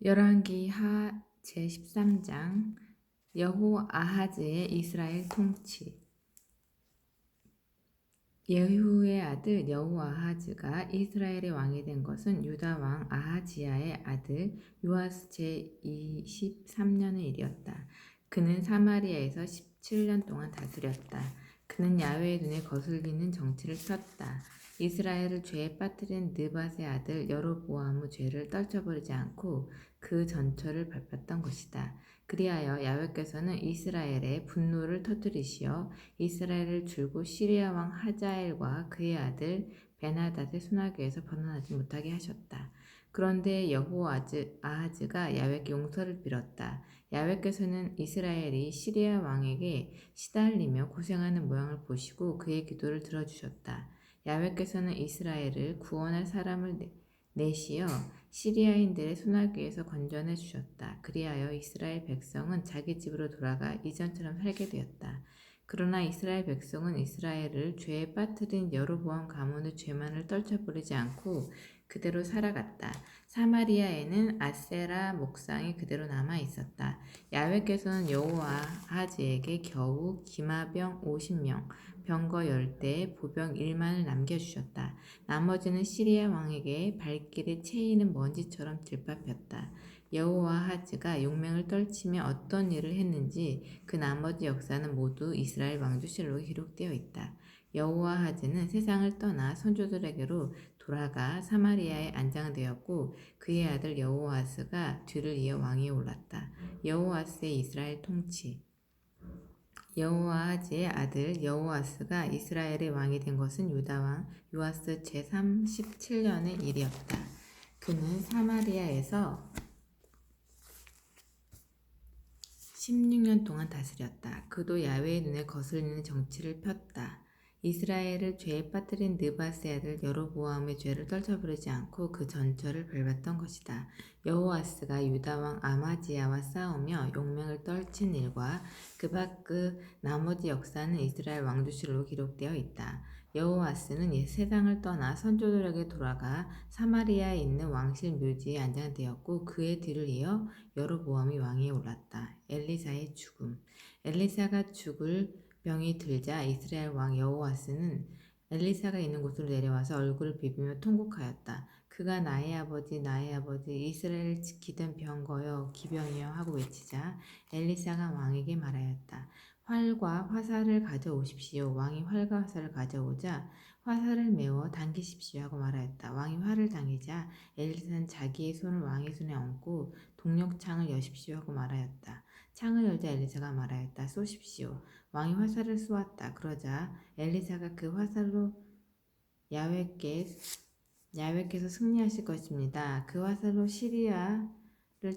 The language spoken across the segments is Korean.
열왕기하 제13장 여호아하즈의 이스라엘 통치. 예후의 아들 여호아하즈가 이스라엘의 왕이 된 것은 유다 왕 아하지야의 아들 요아스 제23년의 일이었다. 그는 사마리아에서 17년 동안 다스렸다. 그는 야훼의 눈에 거슬리는 정치를 폈다. 이스라엘을 죄에 빠뜨린 느밧의 아들 여로보암의 죄를 떨쳐버리지 않고 그 전처를 밟았던 것이다. 그리하여 야훼께서는 이스라엘의 분노를 터뜨리시어 이스라엘을 줄고 시리아 왕 하자엘과 그의 아들 베나닷의 손아귀에서 벗어나지 못하게 하셨다. 그런데 여호아하즈가 야훼께 용서를 빌었다. 야훼께서는 이스라엘이 시리아 왕에게 시달리며 고생하는 모양을 보시고 그의 기도를 들어주셨다. 야훼께서는 이스라엘을 구원할 사람을 내시어 시리아인들의 손아귀에서 건져내 주셨다. 그리하여 이스라엘 백성은 자기 집으로 돌아가 이전처럼 살게 되었다. 그러나 이스라엘 백성은 이스라엘을 죄에 빠뜨린 여로보암 가문의 죄만을 떨쳐버리지 않고 그대로 살아갔다. 사마리아에는 아세라 목상이 그대로 남아 있었다. 야훼께서는 여호아하즈에게 겨우 기마병 50명, 병거 10대, 보병 1만을 남겨주셨다. 나머지는 시리아 왕에게 발길에 채이는 먼지처럼 들밟혔다. 여호아하즈가 용맹을 떨치며 어떤 일을 했는지 그 나머지 역사는 모두 이스라엘 왕조실록에 기록되어 있다. 여호아하즈는 세상을 떠나 선조들에게로 돌아가 사마리아에 안장되었고 그의 아들 여호아스가 뒤를 이어 왕위에 올랐다. 여호아스의 이스라엘 통치. 여호아하즈의 아들 여호아스가 이스라엘의 왕이 된 것은 유다 왕 요아스 제37년의 일이었다. 그는 사마리아에서 16년 동안 다스렸다. 그도 야훼의 눈에 거슬리는 정치를 폈다. 이스라엘을 죄에 빠뜨린 느밧의 아들 여로보암의 죄를 떨쳐버리지 않고 그 전처를 밟았던 것이다. 여호아스가 유다 왕 아마지야와 싸우며 용맹을 떨친 일과 그 밖의 나머지 역사는 이스라엘 왕조실로 기록되어 있다. 여호아스는 세상을 떠나 선조들에게 돌아가 사마리아에 있는 왕실 묘지에 안장되었고 그의 뒤를 이어 여로보암이 왕위에 올랐다. 엘리사의 죽음. 엘리사가 죽을 병이 들자 이스라엘 왕 여호아스는 엘리사가 있는 곳으로 내려와서 얼굴을 비비며 통곡하였다. 그가 나의 아버지 이스라엘을 지키던 병거여 기병이여 하고 외치자 엘리사가 왕에게 말하였다. 활과 화살을 가져오십시오. 왕이 활과 화살을 가져오자 화살을 메워 당기십시오 하고 말하였다. 왕이 활을 당기자 엘리사는 자기의 손을 왕의 손에 얹고 동력창을 여십시오 하고 말하였다. 창을 열자 엘리사가 말하였다. 쏘십시오. 왕이 화살을 쏘았다. 그러자 엘리사가 그 화살로 야훼께서 승리하실 것입니다. 그 화살로 시리아를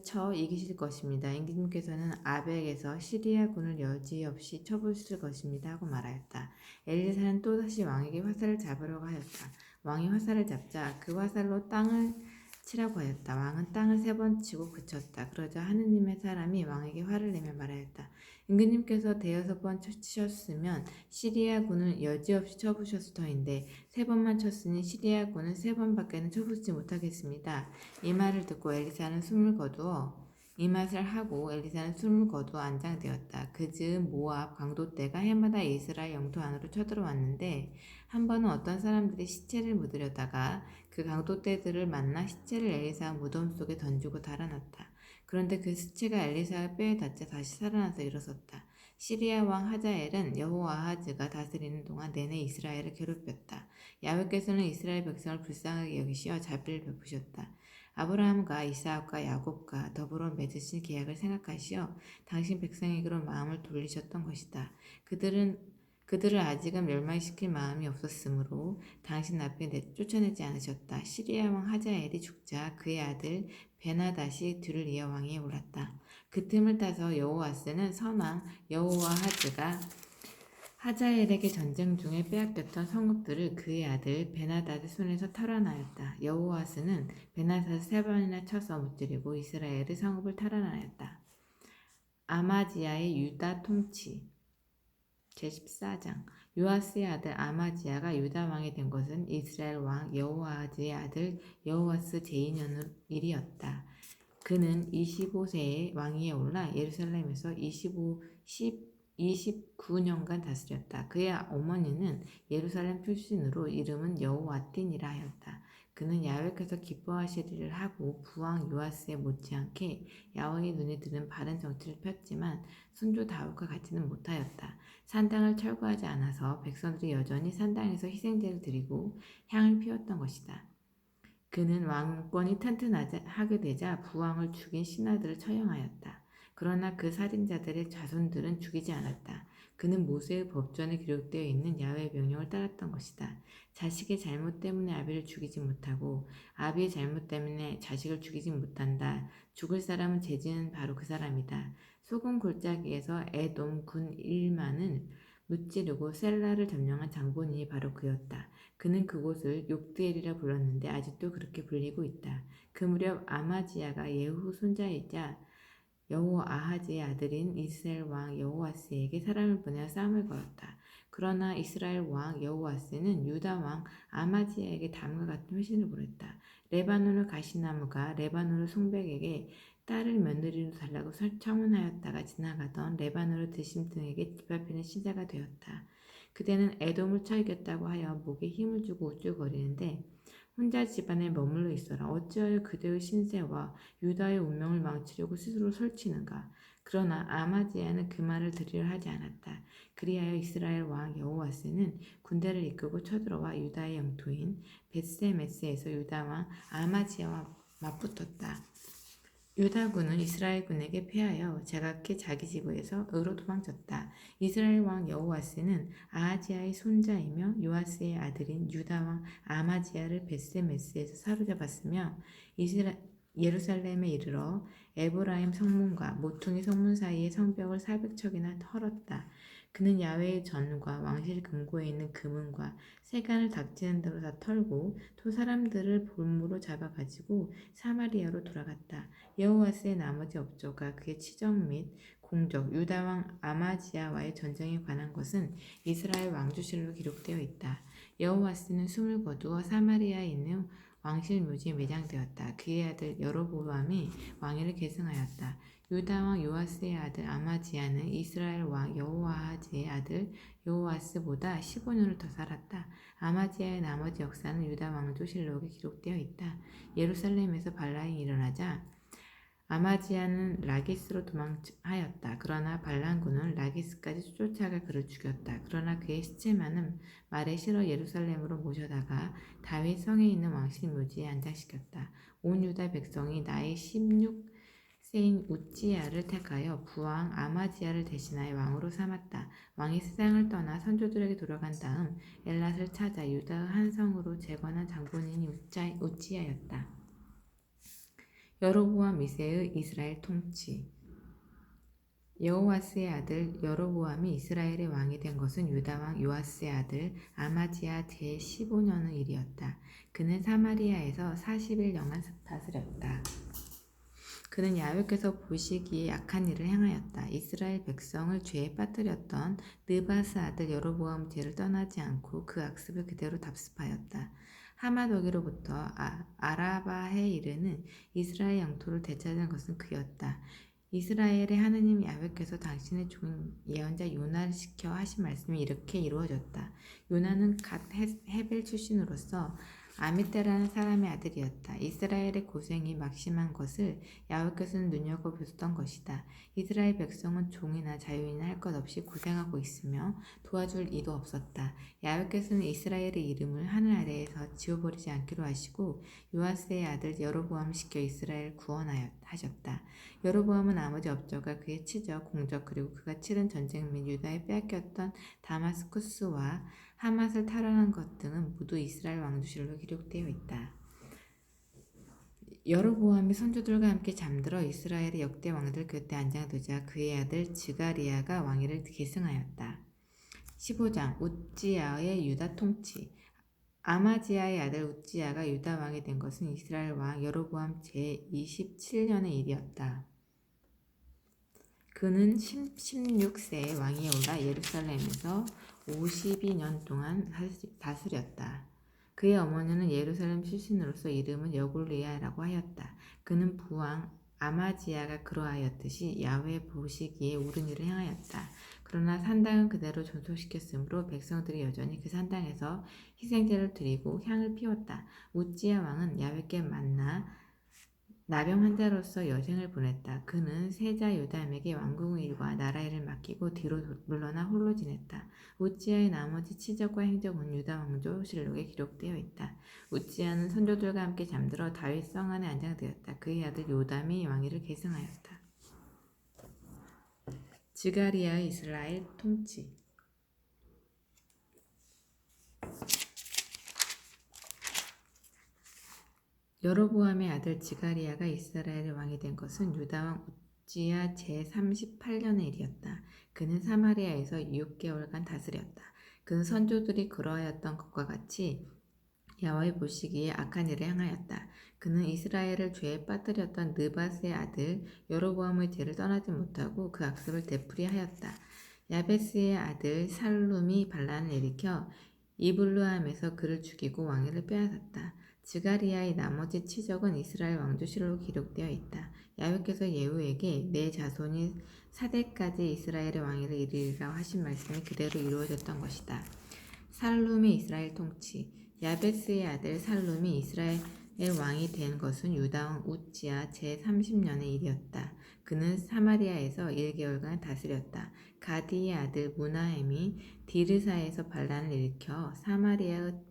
쳐 이기실 것입니다. 임금님께서는 아벡에서 시리아군을 여지없이 쳐부실 것입니다 하고 말하였다. 엘리사는 또다시 왕에게 화살을 잡으려고 하였다. 왕이 화살을 잡자 그 화살로 땅을 치라고 하였다. 왕은 땅을 3번 치고 그쳤다. 그러자 하느님의 사람이 왕에게 화를 내며 말하였다. 임금님께서 6번 치셨으면 시리아군을 여지없이 쳐부셨을 터인데 3번만 쳤으니 시리아군은 3번밖에는 쳐부수지 못하겠습니다. 이 말을 듣고 엘리사는 숨을 거두어 안장되었다. 그 즈음 모압 강도떼가 해마다 이스라엘 영토 안으로 쳐들어왔는데 한 번은 어떤 사람들이 시체를 묻으려다가 그 강도떼들을 만나 시체를 엘리사 무덤 속에 던지고 달아났다. 그런데 그 시체가 엘리사의 뼈에 닿자 다시 살아나서 일어섰다. 시리아 왕 하자엘은 여호아하즈가 다스리는 동안 내내 이스라엘을 괴롭혔다. 야훼께서는 이스라엘 백성을 불쌍하게 여기시어 자비를 베푸셨다. 아브라함과 이삭과 야곱과 더불어 맺으신 계약을 생각하시어 당신 백성에게로 마음을 돌리셨던 것이다. 그들을 아직은 멸망시킬 마음이 없었으므로 당신 앞에 쫓아내지 않으셨다. 시리아 왕 하자엘이 죽자 그의 아들 베나닷이 뒤를 이어 왕위에 올랐다. 그 틈을 타서 여호아스는 선왕 여호아하즈가 하자엘에게 전쟁 중에 빼앗겼던 성읍들을 그의 아들 베나닷의 손에서 탈환하였다. 여호아스는 베나닷을 3번이나 쳐서 무찌르고 이스라엘의 성읍을 탈환하였다. 아마지야의 유다 통치. 제14장. 요아스의 아들 아마지야가 유다 왕이 된 것은 이스라엘 왕 여호아하즈의 아들 여호아스 제2년의 일이었다. 그는 25세에 왕위에 올라 예루살렘에서 29년간 다스렸다. 그의 어머니는 예루살렘 출신으로 이름은 여호와딘이라 하였다. 그는 야훼께서 기뻐하시리를 하고 부왕 요아스에 못지않게 야훼의 눈에 드는 바른 정치를 폈지만 손주 다윗과 같지는 못하였다. 산당을 철거하지 않아서 백성들이 여전히 산당에서 희생제를 드리고 향을 피웠던 것이다. 그는 왕권이 튼튼하게 되자 부왕을 죽인 신하들을 처형하였다. 그러나 그 살인자들의 자손들은 죽이지 않았다. 그는 모세의 법전에 기록되어 있는 야훼의 명령을 따랐던 것이다. 자식의 잘못 때문에 아비를 죽이지 못하고 아비의 잘못 때문에 자식을 죽이지 못한다. 죽을 사람은 죄지은 바로 그 사람이다. 소금 골짜기에서 에돔 군 1만을 무찌르고 셀라를 점령한 장본인이 바로 그였다. 그는 그곳을 욕드엘이라 불렀는데 아직도 그렇게 불리고 있다. 그 무렵 아마지야가 예후 손자이자 여호아하즈의 아들인 이스라엘 왕 여호와스에게 사람을 보내어 싸움을 걸었다. 그러나 이스라엘 왕 여호와스는 유다 왕 아마지야에게 다음과 같은 회신을 보냈다. 레바논의 가시나무가 레바논의 송백에게 딸을 며느리로 달라고 청혼하였다가 지나가던 레바논의 드심등에게 뒤밟히는 신세가 되었다. 그대는 에돔을 쳐 이겼다고 하여 목에 힘을 주고 우쭐거리는데 혼자 집안에 머물러 있어라. 어찌하여 그대의 신세와 유다의 운명을 망치려고 스스로 설치는가. 그러나 아마지야는 그 말을 들으려 하지 않았다. 그리하여 이스라엘 왕 여호와스는 군대를 이끌고 쳐들어와 유다의 영토인 벳세메스에서 유다 왕 아마지야와 맞붙었다. 유다군은 이스라엘군에게 패하여 제각기 자기 지구에서 으로 도망쳤다. 이스라엘 왕 여호와스는 아하지야의 손자이며 요아스의 아들인 유다 왕 아마지야를 벳세메스에서 사로잡았으며 예루살렘에 이르러 에브라임 성문과 모퉁이 성문 사이의 성벽을 400척이나 헐었다. 그는 야훼의 전과 왕실 금고에 있는 금은과 세간을 닥치는 대로 다 털고 또 사람들을 볼모로 잡아가지고 사마리아로 돌아갔다. 여호와스의 나머지 업적과 그의 치적 및 공적, 유다 왕 아마지야와의 전쟁에 관한 것은 이스라엘 왕조실로 기록되어 있다. 여호와스는 숨을 거두어 사마리아에 있는 왕실 묘지에 매장되었다. 그의 아들 여로보암이 왕위를 계승하였다. 유다 왕 요아스의 아들 아마지야는 이스라엘 왕 여호아하즈의 아들 여호아스보다 15년을 더 살았다. 아마지야의 나머지 역사는 유다 왕조실록에 기록되어 있다. 예루살렘에서 반란이 일어나자 아마지야는 라기스로 도망하였다. 그러나 반란군은 라기스까지 쫓아가 그를 죽였다. 그러나 그의 시체만은 말에 실어 예루살렘으로 모셔다가 다윗 성에 있는 왕실 묘지에 안장시켰다. 온 유다 백성이 나이 16세인 우찌야를 택하여 부왕 아마지야를 대신하여 왕으로 삼았다. 왕이 세상을 떠나 선조들에게 돌아간 다음 엘랏을 찾아 유다의 한 성으로 재건한 장본인이 우찌야였다. 여로보암 2세의 이스라엘 통치. 여호와스의 아들 여로보암이 이스라엘의 왕이 된 것은 유다 왕 요아스의 아들 아마지야 제15년의 일이었다. 그는 사마리아에서 40일령만 다스렸다. 그는 야훼께서 보시기에 악한 일을 행하였다. 이스라엘 백성을 죄에 빠뜨렸던 느바스 아들 여로보암 죄를 떠나지 않고 그 악습을 그대로 답습하였다. 하마더기로부터 아라바에 이르는 이스라엘 영토를 되찾은 것은 그였다. 이스라엘의 하느님 야훼께서 당신의 종 예언자 요나를 시켜 하신 말씀이 이렇게 이루어졌다. 요나는 갓 헤벨 출신으로서 아미떼라는 사람의 아들이었다. 이스라엘의 고생이 막심한 것을 야훼께서는 눈여겨보셨던 것이다. 이스라엘 백성은 종이나 자유인이나 할 것 없이 고생하고 있으며 도와줄 이도 없었다. 야훼께서는 이스라엘의 이름을 하늘 아래에서 지워버리지 않기로 하시고 요아스의 아들 여로보암을 시켜 이스라엘을 구원하셨다. 여로보암은 아버지 업적과 그의 치적, 공적 그리고 그가 치른 전쟁 및 유다에 빼앗겼던 다마스쿠스와 하맛을 탈환한 것 등은 모두 이스라엘 왕조실로 기록되어 있다. 여로보암이 선조들과 함께 잠들어 이스라엘의 역대 왕들 곁에 안장되자 그의 아들 즈가리야가 왕위를 계승하였다. 15장 우찌야의 유다 통치. 아마지야의 아들 우찌야가 유다 왕이 된 것은 이스라엘 왕 여로보암 제27년의 일이었다. 그는 16세에 왕위에 올라 예루살렘에서 52년 동안 다스렸다. 그의 어머니는 예루살렘 출신으로서 이름은 여골리야라고 하였다. 그는 부왕 아마지아가 그러하였듯이 야훼 보시기에 옳은 일을 행하였다. 그러나 산당은 그대로 존속시켰으므로 백성들이 여전히 그 산당에서 희생제를 드리고 향을 피웠다. 우찌야 왕은 야훼께 만나 나병 환자로서 여생을 보냈다. 그는 세자 요담에게 왕궁 일과 나라 일을 맡기고 뒤로 물러나 홀로 지냈다. 우찌야의 나머지 치적과 행적은 유다 왕조실록에 기록되어 있다. 우찌야는 선조들과 함께 잠들어 다윗 성 안에 안장되었다. 그의 아들 요담이 왕위를 계승하였다. 즈가리아의 이스라엘 통치. 여로보암의 아들 지가리아가 이스라엘의 왕이 된 것은 유다왕 우찌야 제38년의 일이었다. 그는 사마리아에서 6개월간 다스렸다. 그는 선조들이 그러하였던 것과 같이 야훼 보시기에 악한 일을 행하였다. 그는 이스라엘을 죄에 빠뜨렸던 느밧의 아들 여로보암의 죄를 떠나지 못하고 그 악습을 되풀이하였다. 야베스의 아들 살룸이 반란을 일으켜 이블루함에서 그를 죽이고 왕위를 빼앗았다. 즈가리아의 나머지 치적은 이스라엘 왕조실록으로 기록되어 있다. 야훼께서 예후에게 내 자손이 사대까지 이스라엘의 왕위를 이르리라 하신 말씀이 그대로 이루어졌던 것이다. 살룸의 이스라엘 통치. 야베스의 아들 살룸이 이스라엘의 왕이 된 것은 유다왕 우찌야 제30년의 일이었다. 그는 사마리아에서 1개월간 다스렸다. 가디의 아들 무나헴이 디르사에서 반란을 일으켜 사마리아로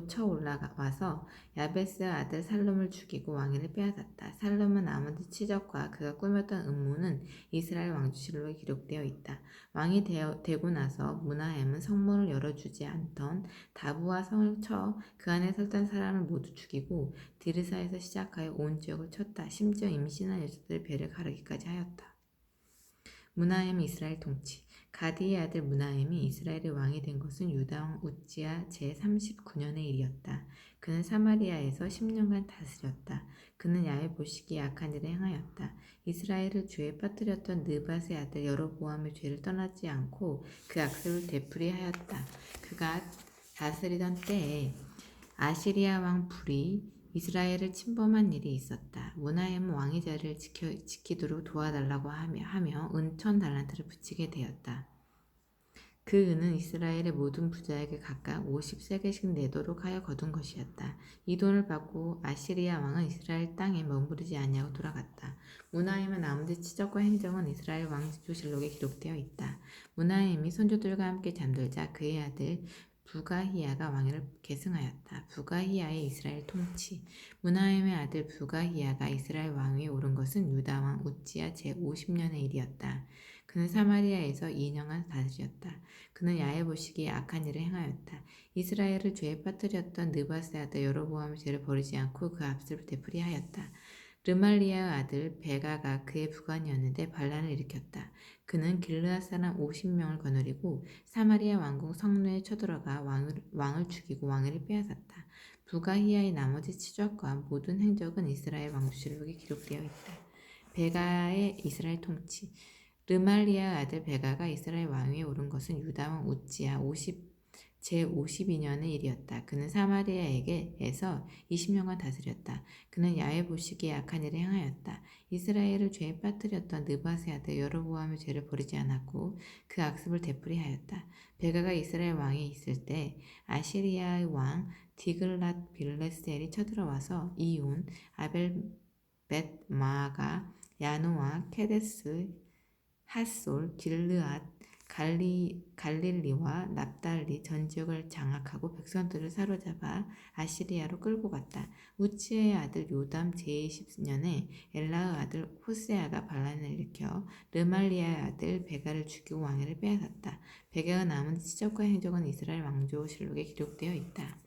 쳐 올라와서 야베스 아들 살룸을 죽이고 왕위를 빼앗았다. 살룸은 나머지 치적과 그가 꾸몄던 음모는 이스라엘 왕조실록에 기록되어 있다. 왕이 되고 나서 무나헴은 성문을 열어주지 않던 다부와 성을 쳐 그 안에 살던 사람을 모두 죽이고 디르사에서 시작하여 온 지역을 쳤다. 심지어 임신한 여자들의 배를 가르기까지 하였다. 무나헴 이스라엘 통치. 가디의 아들 무나헴이 이스라엘의 왕이 된 것은 유다왕 우찌야 제39년의 일이었다. 그는 사마리아에서 10년간 다스렸다. 그는 야훼 보시기에 악한 일을 행하였다. 이스라엘을 죄에 빠뜨렸던 느밧의 아들 여로보암의 죄를 떠나지 않고 그 악습을 되풀이하였다. 그가 다스리던 때에 아시리아 왕 불이 이스라엘을 침범한 일이 있었다. 무나헴은 왕의 자리를 지키도록 도와달라고 하며 은 1000달란트를 붙이게 되었다. 그 은은 이스라엘의 모든 부자에게 각각 50세겔씩 내도록 하여 거둔 것이었다. 이 돈을 받고 아시리아 왕은 이스라엘 땅에 머무르지 아니하고 돌아갔다. 무나헴의 나머지 치적과 행정은 이스라엘 왕조실록에 기록되어 있다. 무나헴이 선조들과 함께 잠들자 그의 아들 부가히야가 왕위를 계승하였다. 부가히야의 이스라엘 통치. 무나헴의 아들 부가히야가 이스라엘 왕위에 오른 것은 유다 왕 우찌야 제50년의 일이었다. 그는 사마리아에서 2년간 다스렸다. 그는 야훼 보시기에 악한 일을 행하였다. 이스라엘을 죄에 빠뜨렸던 느밧의 아들 여로보암의 죄를 버리지 않고 그 악습을 되풀이하였다. 르말리아의 아들 베가가 그의 부관이었는데 반란을 일으켰다. 그는 길르앗 사람 50명을 거느리고 사마리아 왕궁 성내에 쳐들어가 왕을 죽이고 왕위를 빼앗았다. 부가히야의 나머지 치적과 모든 행적은 이스라엘 왕조실록에 기록되어 있다. 베가의 이스라엘 통치. 르말리아의 아들 베가가 이스라엘 왕위에 오른 것은 유다 왕 우찌야 제52년의 일이었다. 그는 사마리아에게에서 20년간 다스렸다. 그는 야훼 보시기에 악한 일을 행하였다. 이스라엘을 죄에 빠뜨렸던 느밧의 아들 여로보암의 죄를 버리지 않았고 그 악습을 되풀이하였다. 베가가 이스라엘 왕이 있을 때 아시리아의 왕 디글랏 빌레셀이 쳐들어와서 이온, 아벨벳 마아가, 야노아, 케데스, 핫솔, 길르앗, 갈릴리와 납달리 전 지역을 장악하고 백성들을 사로잡아 아시리아로 끌고 갔다. 우치의 아들 요담 제20년에 엘라의 아들 호세아가 반란을 일으켜 르말리아의 아들 베가를 죽이고 왕위를 빼앗았다. 베가가 남은 치적과 행적은 이스라엘 왕조실록에 기록되어 있다.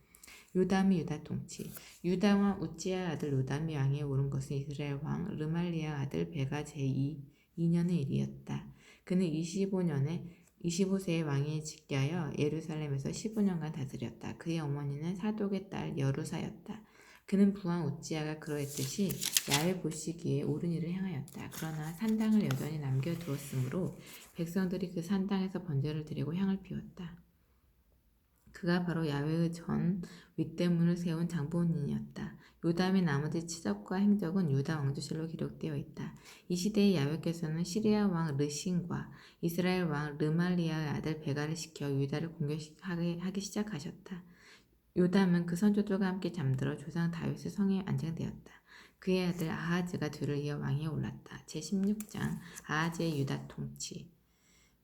요담이 유다 통치. 유다 왕 우찌야 아들 요담이 왕위에 오른 것은 이스라엘 왕 르말리아 아들 베가 제2년의 일이었다. 그는 25세의 왕위에 즉위하여 예루살렘에서 15년간 다스렸다. 그의 어머니는 사독의 딸 여루사였다. 그는 부왕 우찌야가 그러했듯이 야훼 보시기에 옳은 일을 행하였다. 그러나 산당을 여전히 남겨두었으므로 백성들이 그 산당에서 번제를 드리고 향을 피웠다. 그가 바로 야훼의 전 윗대문을 세운 장본인이었다. 요담의 나머지 치적과 행적은 유다 왕조실로 기록되어 있다. 이 시대에 야훼께서는 시리아 왕 르신과 이스라엘 왕 르말리아의 아들 베가를 시켜 유다를 공격하기 시작하셨다. 요담은 그 선조들과 함께 잠들어 조상 다윗의 성에 안장되었다. 그의 아들 아하즈가 뒤를 이어 왕위에 올랐다. 제16장 아하즈의 유다 통치.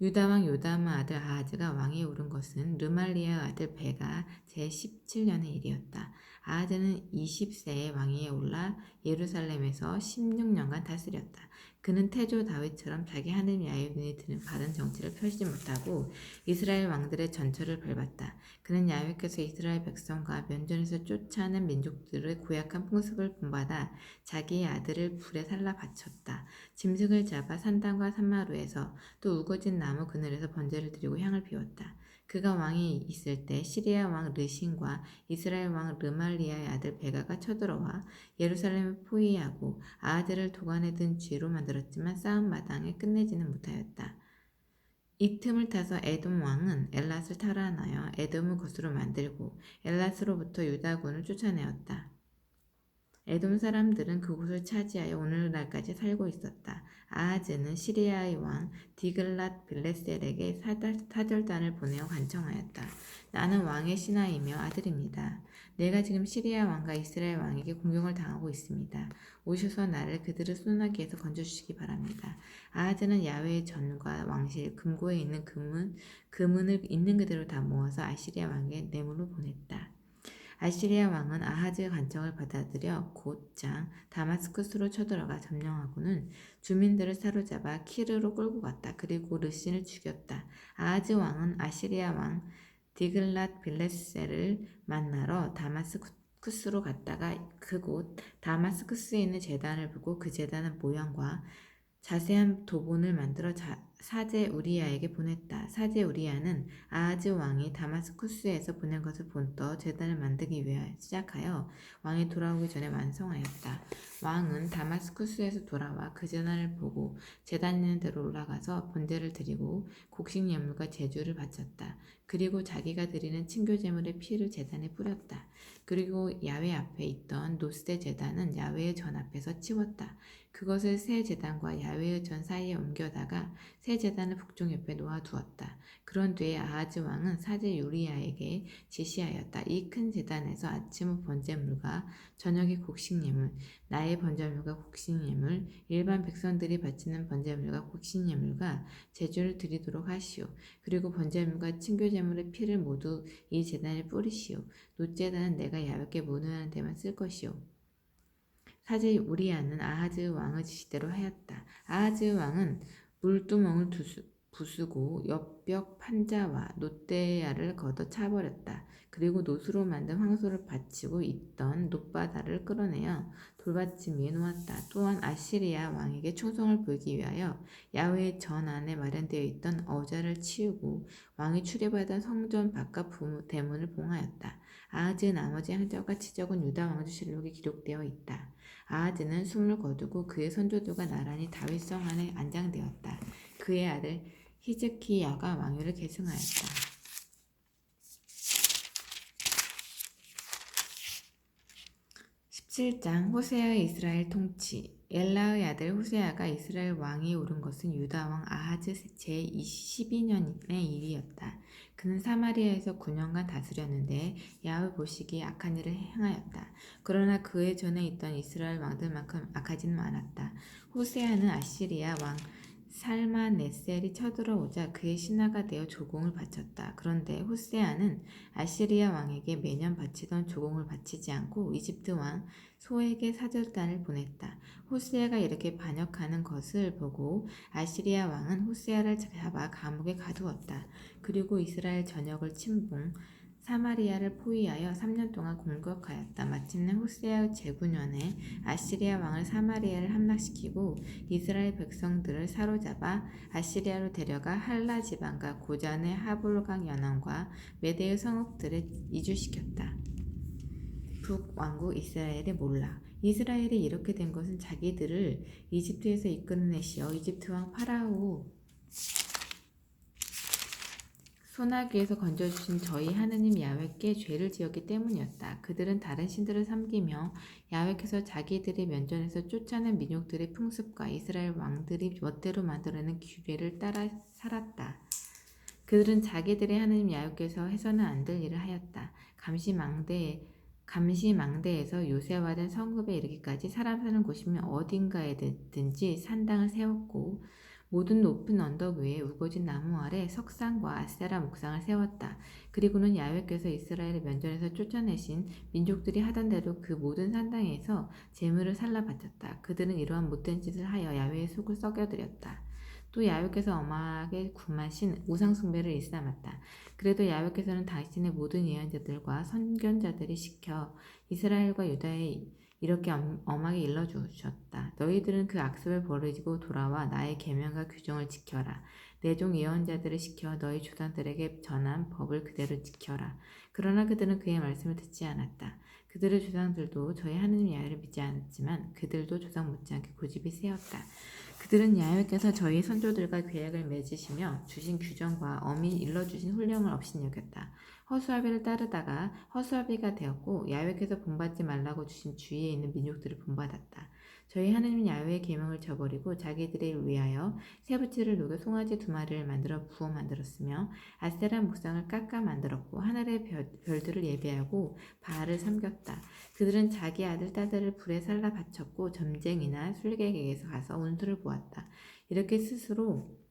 유다 왕 요담의 아들 아하즈가 왕위에 오른 것은 르말리아의 아들 베가 제17년의 일이었다. 아하즈는 20세에 왕위에 올라 예루살렘에서 16년간 다스렸다. 그는 태조 다윗처럼 자기 하늘 야훼 눈에 드는 바른 정치를 펴지 못하고 이스라엘 왕들의 전철을 밟았다. 그는 야훼께서 이스라엘 백성과 면전에서 쫓아낸 민족들의 고약한 풍습을 본받아 자기의 아들을 불에 살라 바쳤다. 짐승을 잡아 산당과 산마루에서 또 우거진 나무 그늘에서 번제를 드리고 향을 피웠다. 그가 왕이 있을 때 시리아 왕 르신과 이스라엘 왕 르말리아의 아들 베가가 쳐들어와 예루살렘을 포위하고 아하즈를 도관에 든 쥐로 만들었지만 싸움 마당에 끝내지는 못하였다. 이 틈을 타서 에돔 왕은 엘랏을 탈환하여 에돔을 것으로 만들고 엘랏으로부터 유다군을 쫓아내었다. 에돔 사람들은 그곳을 차지하여 오늘날까지 살고 있었다. 아하즈는 시리아의 왕 디글랏 빌레셀에게 사절단을 보내어 간청하였다. 나는 왕의 신하이며 아들입니다. 내가 지금 시리아 왕과 이스라엘 왕에게 공격을 당하고 있습니다. 오셔서 나를 그들의 손아귀에서 건져주시기 바랍니다. 아하즈는 야훼의 전과 왕실 금고에 있는 금은을 있는 그대로 다 모아서 아시리아 왕에게 뇌물로 보냈다. 아시리아 왕은 아하즈의 간청을 받아들여 곧장 다마스쿠스로 쳐들어가 점령하고는 주민들을 사로잡아 키르로 끌고 갔다. 그리고 르신을 죽였다. 아하즈 왕은 아시리아 왕 디글랏 빌레셀을 만나러 다마스쿠스로 갔다가 그곳 다마스쿠스에 있는 제단을 보고 그 제단의 모양과 자세한 도본을 만들어 사제 우리야에게 보냈다. 사제 우리야는 아하즈 왕이 다마스쿠스에서 보낸 것을 본떠 제단을 만들기 위해 시작하여 왕이 돌아오기 전에 완성하였다. 왕은 다마스쿠스에서 돌아와 그 제단을 보고 제단 있는 데로 올라가서 번제를 드리고 곡식 예물과 제주를 바쳤다. 그리고 자기가 드리는 친교 제물의 피를 제단에 뿌렸다. 그리고 야훼 앞에 있던 노스대 제단은 야훼의 전 앞에서 치웠다. 그것을 새 제단과 야훼의 전 사이에 옮겨다가 새 제단을 북쪽 옆에 놓아두었다. 그런 뒤에 아하즈 왕은 사제 요리야에게 지시하였다. 이 큰 제단에서 아침 후 번제물과 저녁의 곡식예물, 나의 번제물과 곡식예물, 일반 백성들이 바치는 번제물과 곡식예물과 제주를 드리도록 하시오. 그리고 번제물과 친교제물의 피를 모두 이 제단에 뿌리시오. 놋제단은 내가 야훼께 문호하는 데만 쓸 것이오. 사제 우리야는 아하즈 왕의 지시대로 하였다. 아하즈 왕은 물두멍을 부수고 옆벽 판자와 놋대야를 걷어 차버렸다. 그리고 놋으로 만든 황소를 받치고 있던 놋바다를 끌어내어 돌받침 위에 놓았다. 또한 아시리아 왕에게 충성을 보이기 위하여 야훼의 전 안에 마련되어 있던 어자를 치우고 왕이 출입하던 성전 바깥 대문을 봉하였다. 아하즈의 나머지 행적과 치적은 유다 왕조실록에 기록되어 있다. 아하즈는 숨을 거두고 그의 선조들과 나란히 다윗성 안에 안장되었다. 그의 아들 히즈키야가 왕위를 계승하였다. 17장 호세아의 이스라엘 통치. 엘라의 아들 호세아가 이스라엘 왕위에 오른 것은 유다 왕 아하즈 제12년의 일이었다. 그는 사마리아에서 9년간 다스렸는데 야훼 보시기에 악한 일을 행하였다. 그러나 그의 전에 있던 이스라엘 왕들만큼 악하지는 않았다. 호세아는 아시리아 왕 살마네셀이 쳐들어오자 그의 신하가 되어 조공을 바쳤다. 그런데 호세아는 아시리아 왕에게 매년 바치던 조공을 바치지 않고 이집트 왕 소에게 사절단을 보냈다. 호세아가 이렇게 반역하는 것을 보고 아시리아 왕은 호세아를 잡아 감옥에 가두었다. 그리고 이스라엘 전역을 침공, 사마리아를 포위하여 3년 동안 공격하였다. 마침내 호세아 제9년에 아시리아 왕을 사마리아를 함락시키고 이스라엘 백성들을 사로잡아 아시리아로 데려가 할라 지방과 고잔의 하볼강 연안과 메대의 성읍들을 이주시켰다. 북왕국 이스라엘의 몰락. 이스라엘이 이렇게 된 것은 자기들을 이집트에서 이끌어내시어 이집트 왕 파라오 소나기에서 건져주신 저희 하느님 야훼께 죄를 지었기 때문이었다. 그들은 다른 신들을 섬기며 야훼께서 자기들의 면전에서 쫓아낸 민족들의 풍습과 이스라엘 왕들이 멋대로 만들어낸 규례를 따라 살았다. 그들은 자기들의 하느님 야훼께서 해서는 안 될 일을 하였다. 감시망대에서 요새화된 성읍에 이르기까지 사람 사는 곳이면 어딘가에든지 산당을 세웠고 모든 높은 언덕 위에 우거진 나무 아래 석상과 아세라 목상을 세웠다. 그리고는 야훼께서 이스라엘의 면전에서 쫓아내신 민족들이 하던 대로 그 모든 산당에서 제물을 살라 바쳤다. 그들은 이러한 못된 짓을 하여 야훼의 속을 썩여드렸다. 또 야훼께서 엄하게 kum하신 우상 숭배를 일삼았다. 그래도 야훼께서는 당신의 모든 예언자들과 선견자들이 시켜 이스라엘과 유다에 이렇게 엄하게 일러주셨다. 너희들은 그 악습을 버리고 돌아와 나의 계명과 규정을 지켜라. 내 종 예언자들을 시켜 너희 조상들에게 전한 법을 그대로 지켜라. 그러나 그들은 그의 말씀을 듣지 않았다. 그들의 조상들도 저희 하느님 야훼를 믿지 않았지만 그들도 조상 못지않게 고집이 세었다. 그들은 야훼께서 저희 선조들과 계약을 맺으시며 주신 규정과 엄히 일러주신 훈령을 업신여겼다. 허수아비를 따르다가 허수아비가 되었고 야훼께서 본받지 말라고 주신 주위에 있는 민족들을 본받았다. 저희 하느님 야훼의 계명을 저버리고 자기들을 위하여 새부치를 녹여 송아지 2마리를 만들어 부어 만들었으며 아세라 목상을 깎아 만들었고 하늘의 별들을 예배하고 바알을 섬겼다. 그들은 자기 아들 딸들을 불에 살라 바쳤고 점쟁이나 술객에게서 가서 운수를 보았다. 이렇게 스스로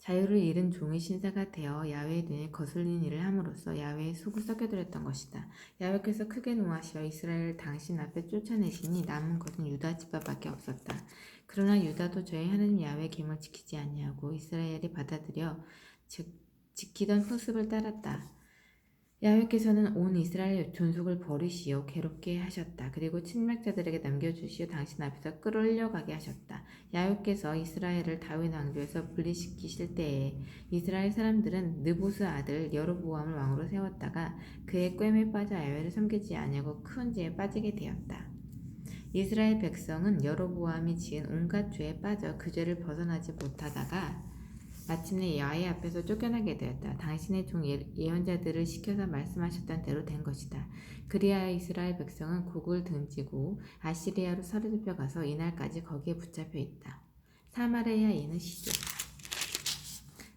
자유를 잃은 종의 신사가 되어 야훼의 눈에 거슬린 일을 함으로써 야훼의 속을 썩여드렸던 것이다. 야훼께서 크게 노하시어 이스라엘을 당신 앞에 쫓아내시니 남은 것은 유다 지파밖에 없었다. 그러나 유다도 저희 하느님 야훼의 계명을 지키지 아니하고 이스라엘이 받아들여 지키던 풍습을 따랐다. 야훼께서는 온 이스라엘 존속을 버리시어 괴롭게 하셨다. 그리고 침략자들에게 남겨주시어 당신 앞에서 끌어올려가게 하셨다. 야훼께서 이스라엘을 다윗 왕조에서 분리시키실 때에 이스라엘 사람들은 느보스 아들 여로보암을 왕으로 세웠다가 그의 꾀에 빠져 야훼를 섬기지 아니하고 큰 죄에 빠지게 되었다. 이스라엘 백성은 여로보암이 지은 온갖 죄에 빠져 그 죄를 벗어나지 못하다가 마침내 야훼 앞에서 쫓겨나게 되었다. 당신의 종 예언자들을 시켜서 말씀하셨던 대로 된 것이다. 그리하여 이스라엘 백성은 곡을 등지고 아시리아로 사로잡혀 가서 이날까지 거기에 붙잡혀 있다. 사마리아인의 시조.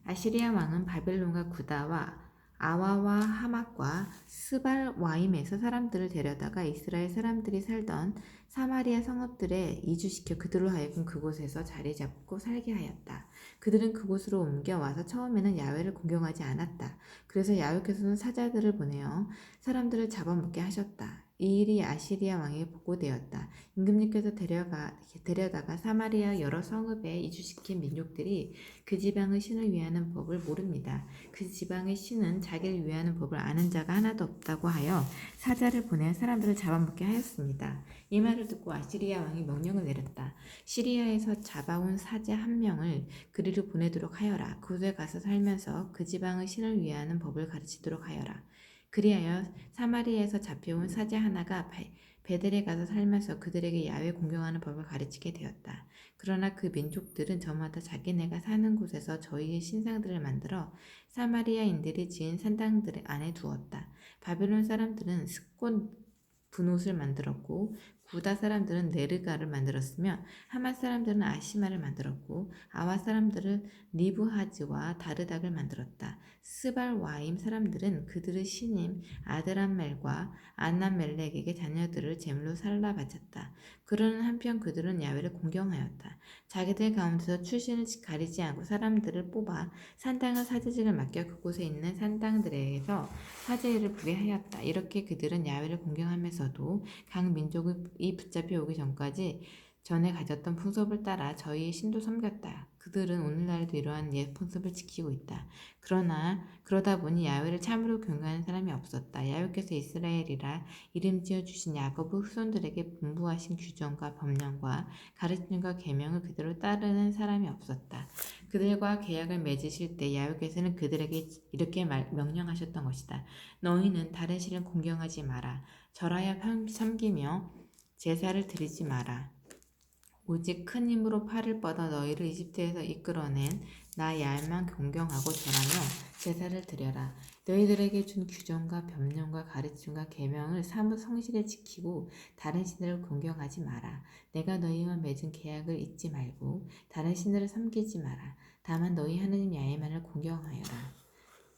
아시리아 왕은 바벨론과 구다와 아와와 하맛과 스발와임에서 사람들을 데려다가 이스라엘 사람들이 살던 사마리아 성읍들에 이주시켜 그들로 하여금 그곳에서 자리 잡고 살게 하였다. 그들은 그곳으로 옮겨 와서 처음에는 야훼를 공경하지 않았다. 그래서 야훼께서는 사자들을 보내어 사람들을 잡아먹게 하셨다. 이 일이 아시리아 왕에게 보고되었다. 임금님께서 데려다가 사마리아 여러 성읍에 이주시킨 민족들이 그 지방의 신을 위하는 법을 모릅니다. 그 지방의 신은 자기를 위하는 법을 아는 자가 하나도 없다고 하여 사자를 보내 사람들을 잡아먹게 하였습니다. 이 말을 듣고 아시리아 왕이 명령을 내렸다. 시리아에서 잡아온 사자 1명을 그리로 보내도록 하여라. 그곳에 가서 살면서 그 지방의 신을 위하는 법을 가르치도록 하여라. 그리하여 사마리아에서 잡혀온 사자 하나가 베델에 가서 살면서 그들에게 야훼 공경하는 법을 가르치게 되었다. 그러나 그 민족들은 저마다 자기네가 사는 곳에서 저희의 신상들을 만들어 사마리아인들이 지은 산당들 안에 두었다. 바벨론 사람들은 스콘 분옷을 만들었고 구다 사람들은 네르가를 만들었으며 하맛 사람들은 아시마를 만들었고 아와 사람들은 니브하즈와 다르닥을 만들었다. 스발와임 사람들은 그들의 신임 아드람멜과 안남멜렉에게 자녀들을 제물로 살라 바쳤다. 그러는 한편 그들은 야훼를 공경하였다. 자기들 가운데서 출신을 가리지 않고 사람들을 뽑아 산당의 사제직을 맡겨 그곳에 있는 산당들에게서 사제일을 부게 하였다. 이렇게 그들은 야훼를 공경하면서도 각 민족이 붙잡혀 오기 전에 가졌던 풍습을 따라 저희의 신도 섬겼다. 그들은 오늘날에도 이러한 옛 풍습을 지키고 있다. 그러다 보니 야훼를 참으로 경외하는 사람이 없었다. 야훼께서 이스라엘이라 이름 지어주신 야곱의 후손들에게 분부하신 규정과 법령과 가르침과 계명을 그대로 따르는 사람이 없었다. 그들과 계약을 맺으실 때 야훼께서는 그들에게 이렇게 명령하셨던 것이다. 너희는 다른 신을 공경하지 마라. 절하여 섬기며 제사를 드리지 마라. 오직 큰 힘으로 팔을 뻗어 너희를 이집트에서 이끌어낸 나 야만 공경하고 절하며 제사를 드려라. 너희들에게 준 규정과 법령과 가르침과 계명을 사뭇 성실히 지키고 다른 신들을 공경하지 마라. 내가 너희와 맺은 계약을 잊지 말고 다른 신들을 섬기지 마라. 다만 너희 하나님 야훼만을 공경하여라.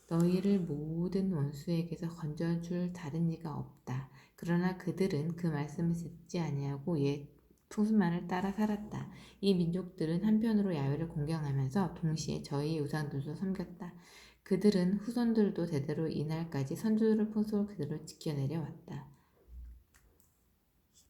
너희를 모든 원수에게서 건져줄 다른 이가 없다. 그러나 그들은 그 말씀을 듣지 아니하고 옛 풍습만을 따라 살았다. 이 민족들은 한편으로 야훼를 공경하면서 동시에 저희 우상들도 섬겼다. 그들은 후손들도 대대로 이날까지 선조들의 풍습을 그대로 지켜내려 왔다.